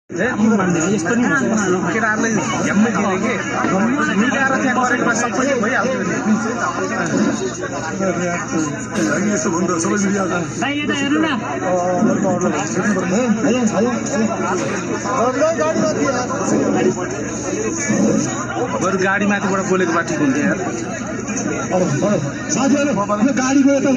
यस्तो नि केटाहरूलाई झ्याम्मै दिने के मिलाएर त्यहाँ गरेको सबै भइहाल्छ नि यसो भन्दा सबै मिलिहाल्छ बरु गाडी माथिबाट बोलेको भए ठिक हुन्थ्यो यार साथीहरु गाडी गयो त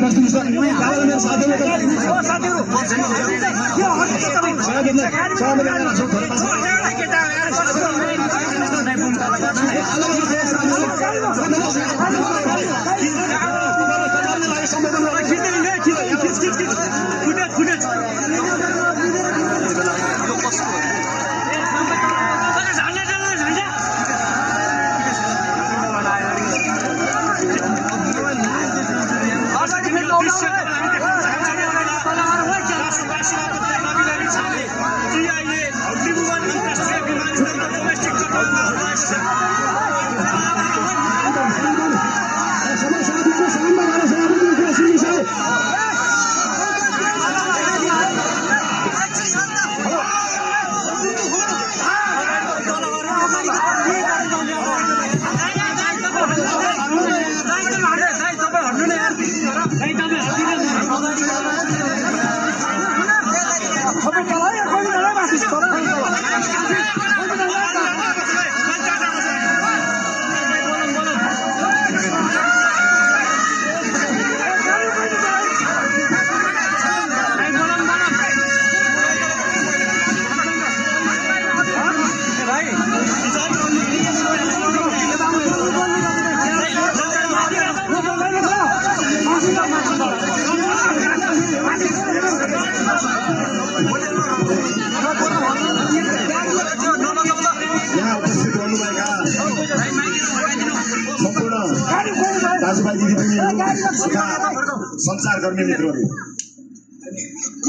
संचार गर्ने मित्रहरू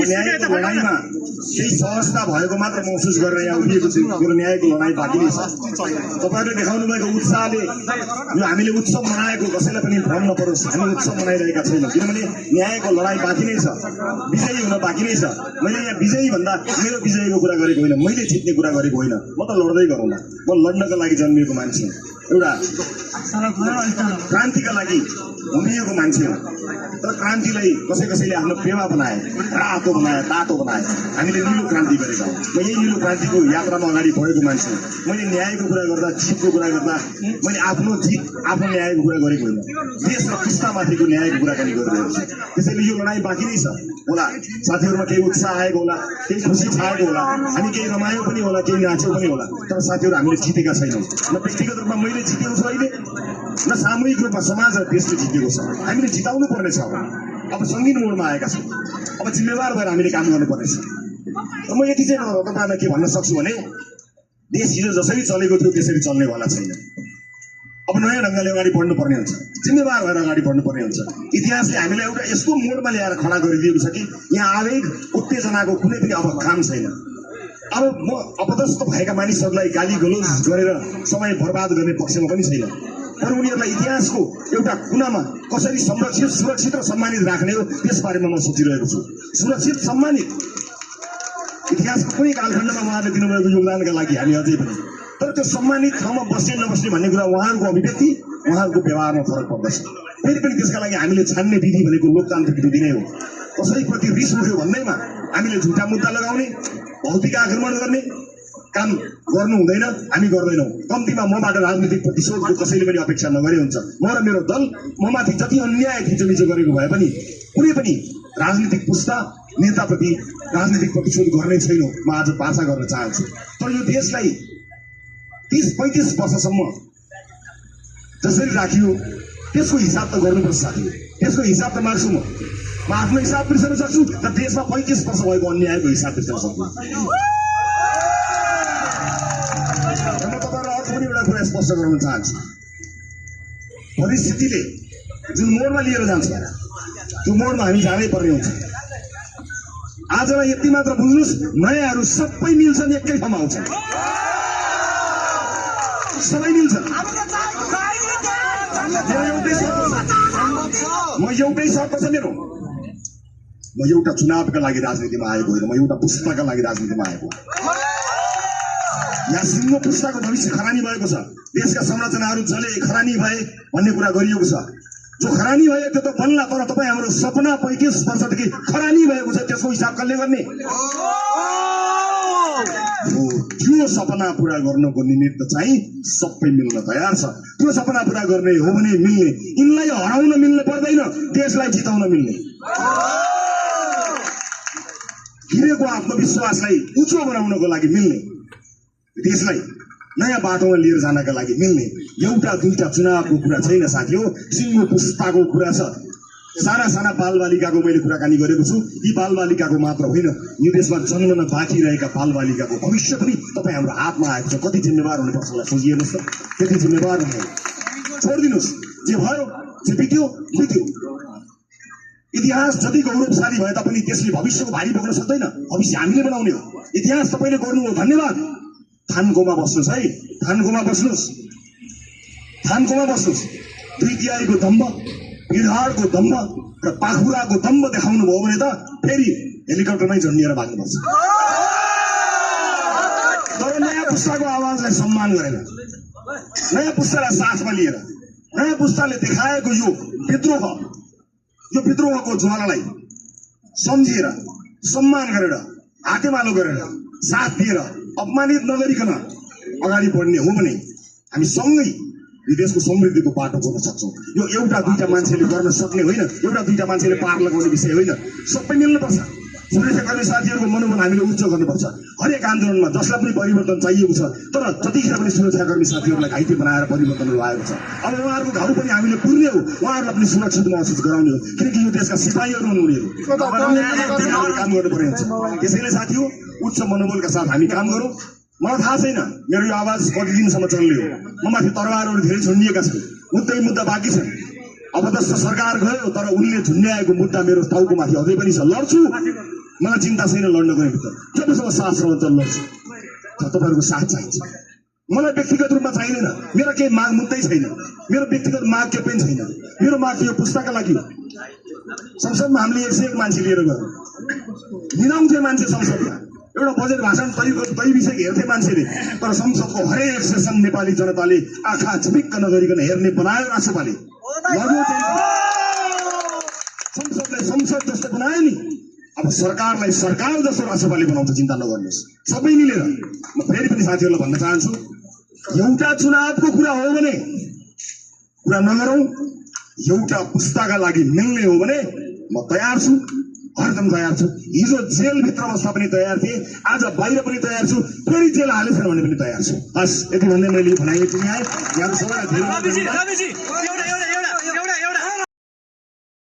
न्यायको लडाईँमा केही सहजता भएको मात्र महसुस गरेर यहाँ उभिएको छु। मेरो न्यायको लडाईँ बाँकी नै छ। तपाईहरुले देखाउनु भएको उत्साहले यो हामीले उत्सव मनाएको कसैलाई पनि भ्रम नपरोस्, हामी उत्सव मनाइरहेका छैनौँ, किनभने न्यायको लडाईँ बाँकी नै छ, विजयी हुन बाँकी नै छ। मैले यहाँ विजयी भन्दा मेरो विजयीको कुरा गरेको होइन, मैले जित्ने कुरा गरेको होइन। म त लड्दै गरौँला, म लड्नका लागि जन्मिएको मान्छे हो, एउटा क्रान्तिका लागि हुमिएको मान्छे हो। तर क्रान्तिलाई कसैले आफ्नो पेवा बनाए, रातो बनाए, तातो बनाए। हामीले निलो क्रान्ति गरेका हौँ। म यही निलो क्रान्तिको यात्रामा अगाडि बढेको मान्छे हो। मैले न्यायको कुरा गर्दा, जितको कुरा गर्दा मैले आफ्नो जित, आफ्नो न्यायको कुरा गरेको होइन, देश र पुस्तामाथिको न्यायको कुराकानी गरिरहेको छु। त्यसैले यो लडाईँ बाँकी नै छ होला। साथीहरूमा केही उत्साह आएको होला, केही खुसी छाएको होला, हामी केही रमायो पनि होला, केही नाच्यौँ पनि होला। तर साथीहरू, हामीले जितेका छैनौँ। न व्यक्तिगत रूपमा मैले जितेको छु अहिले, न सामूहिक रूपमा समाज र देशले जितेको छ। हामीले जिताउनु पर्नेछ। अब सङ्गीन मोडमा आएका छौँ। अब जिम्मेवार भएर हामीले काम गर्नुपर्नेछ। र म यति चाहिँ तपाईँलाई के भन्न सक्छु भने देश हिजो जसरी चलेको थियो त्यसरी चल्नेवाला छैन। अब नयाँ ढङ्गले अगाडि बढ्नु पर्ने हुन्छ, जिम्मेवार भएर अगाडि बढ्नु पर्ने हुन्छ। इतिहासले हामीलाई एउटा यस्तो मोडमा ल्याएर खडा गरिदिएको छ कि यहाँ आवेग उत्तेजनाको कुनै पनि अब काम छैन। अब म अपदस्थ भएका मानिसहरूलाई गाली गलोज गरेर समय बर्बाद गर्ने पक्षमा पनि छैन। तर उनीहरूलाई इतिहासको एउटा कुनामा कसरी संरक्षित, सुरक्षित र सम्मानित राख्ने हो त्यसबारेमा म सोचिरहेको छु। सुरक्षित, सम्मानित इतिहासको कुनै कालखण्डमा उहाँहरूले दिनुभएको योगदानका लागि हामी अझै पनि, तर त्यो सम्मानित ठाउँमा बस्ने नबस्ने भन्ने कुरा उहाँहरूको अभिव्यक्ति, उहाँहरूको व्यवहारमा फरक पर्दछ। फेरि पनि त्यसका लागि हामीले छान्ने विधि भनेको लोकतान्त्रिक विधि नै हो। कसैप्रति रिस उठ्यो भन्दैमा हामीले झुटा मुद्दा लगाउने, भौतिक आक्रमण गर्ने काम गर्नु हुँदैन, हामी गर्दैनौँ। कम्तीमा मबाट राजनीतिक प्रतिशोधको कसैले पनि अपेक्षा नगरे हुन्छ। म र मेरो दल ममाथि जति अन्याय थिचोमिचो गरेको भए पनि कुनै पनि राजनीतिक पुस्ता नेताप्रति राजनीतिक प्रतिशोध गर्ने छैनौँ। म आज बाचा गर्न चाहन्छु। तर यो देशलाई 30-35 वर्षसम्म जसरी राखियो त्यसको हिसाब त गर्नुपर्छ साथी। त्यसको हिसाब त मार्छु म आफ्नो हिसाब बिर्सन सक्छु, र देशमा 35 वर्ष भएको अन्यायको हिसाब बिर्सन सक्छु। म तपाईँलाई अर्को पनि एउटा कुरा स्पष्ट गराउन चाहन्छु। परिस्थितिले जुन मोडमा लिएर जान्छ त्यो मोडमा हामी जानै पर्ने हुन्छ। आजलाई यति मात्र बुझ्नुहोस्, नयाँहरू सबै मिल्छन्, एकै ठाउँमा आउँछन्, सबै मिल्छन्। म एउटै शर्त छ मेरो, म एउटा चुनावका लागि राजनीतिमा आएको होइन, म एउटा पुस्ताका लागि राजनीतिमा आएको। यहाँ सिङ्गो पुस्ताको भविष्य खरानी भएको छ। देशका संरचनाहरू जले खरानी भए भन्ने कुरा गरिएको छ। जो खरानी भयो त्यो त बन्ला, तर तपाईँ हाम्रो सपना 35 वर्षदेखि खरानी भएको छ, त्यसको हिसाब कसले गर्ने? त्यो सपना पूरा गर्नको निमित्त चाहिँ सबै मिल्न तयार छ। त्यो सपना पूरा गर्ने हो भने मिल्ने, यिनलाई हराउन मिल्ने पर्दैन, देशलाई जिताउन मिल्ने। गिरेको आत्मविश्वासलाई उच्च बनाउनको लागि मिल्ने, देशलाई नयाँ बाटोमा लिएर जानका लागि मिल्ने एउटा दुईटा चुनावको कुरा छैन साथी हो, सिङ्गो पुस्ताको कुरा छ। साना साना बालबालिकाको मैले कुराकानी गरेको छु। यी बालबालिकाको मात्र होइन, यो देशमा जन्मन बाँकी रहेका बालबालिकाको भविष्य पनि तपाईँ हाम्रो हातमा आएको छ। कति जिम्मेवार हुनुपर्छ होला सोचिहेर्नुहोस् त, त्यति जिम्मेवार हुनु छोडिदिनुहोस्। जे भयो जे बित्यो बित्यो। इतिहास जति गौरवशाली भए तापनि त्यसले भविष्यको भारी बोक्न सक्दैन, भविष्य हामीले बनाउने हो। इतिहास तपाईँले गर्नु हो, धन्यवाद। थानकोमा बस्नुहोस् है, थानकोमा बस्नुहोस्, थानकोमा बस्नुहोस्। 2 तिहाईको दम्ब, भिडहाडको दम्ब र पाखुराको दम्ब देखाउनु भयो भने त फेरि हेलिकप्टरमै झन्डिएर भाग्नुपर्छ। तर नयाँ पुस्ताको आवाजलाई सम्मान गरेर, नयाँ पुस्तालाई साथमा लिएर, नयाँ पुस्ताले देखाएको यो विद्रोहको ज्वालालाई सम्झिएर, सम्मान गरेर, हातेमालो गरेर, साथ दिएर, अपमानित नगरिकन अगाडि बढ्ने हो भने हामी सँगै यो देशको समृद्धिको बाटो जोड्न सक्छौँ। यो एउटा दुईटा मान्छेले गर्न सक्ने होइन, एउटा दुईटा मान्छेले पार लगाउने विषय होइन, सबै मिल्नुपर्छ। सुरक्षाकर्मी साथीहरूको मनोबल हामीले उच्च गर्नुपर्छ। हरेक आन्दोलनमा जसलाई पनि परिवर्तन चाहिएको छ, तर जतिखेर पनि सुरक्षाकर्मी साथीहरूलाई घाइते बनाएर परिवर्तनहरू आएको छ। अब उहाँहरूको घाउ पनि हामीले पुर्ने हो, उहाँहरूलाई पनि सुरक्षित महसुस गराउने हो, किनकि यो देशका सिपाहीहरू हुनु उनीहरू काम गर्नुपर्ने हुन्छ। त्यसैले साथी हो, उच्च मनोबलका साथ हामी काम गरौँ। मलाई थाहा छैन मेरो यो आवाज कति दिनसम्म चल्ने हो। म माथि तरवारहरू धेरै झुन्डिएका छन्, मुद्दा बाँकी छन्। अब जस्तो सरकार गयो, तर उनले झुन्ड्याएको मुद्दा मेरो टाउको माथि अझै पनि छ। लड्छु, मलाई चिन्ता छैन लड्नको निमित्त, जबसम्म सास रहन्छ लड्छु। तर तपाईँहरूको साथ चाहिन्छ। मलाई व्यक्तिगत रूपमा चाहिँदैन, मेरो केही माग मुद्दै छैन, मेरो व्यक्तिगत माग केही पनि छैन। मेरो माग यो पुस्ताका लागि हो। संसदमा हामीले 101 मान्छे लिएर गयौँ, मिलाउँथे मान्छे संसदमा, एउटा बजेट भाषण तै विषय हेर्थे मान्छेले, तर संसदको हरेक सेसन नेपाली जनताले आँखा झिमिक्क नगरिकन हेर्ने बनायो राष्ट्रपाले। संसदलाई संसद जस्तो बनायो नि, अब सरकारलाई सरकार जस्तो राष्ट्रपाले बनाउँछ। चिन्ता नगर्नुहोस्, सबै मिलेर। म फेरि पनि साथीहरूलाई भन्न चाहन्छु, एउटा चुनावको कुरा हो भने कुरा नगरौँ, एउटा पुस्ताका लागि मिल्ने हो भने म तयार छु, हरदम तयार छु। हिजो जेलभित्र बस्दा पनि तयार थिएँ, आज बाहिर पनि तयार छु, फेरि जेल हालेछ भने पनि तयार छु। बस यति भन्दै मैले भनाइ टुङ्गाएँ। यहाँ सबैलाई धेरै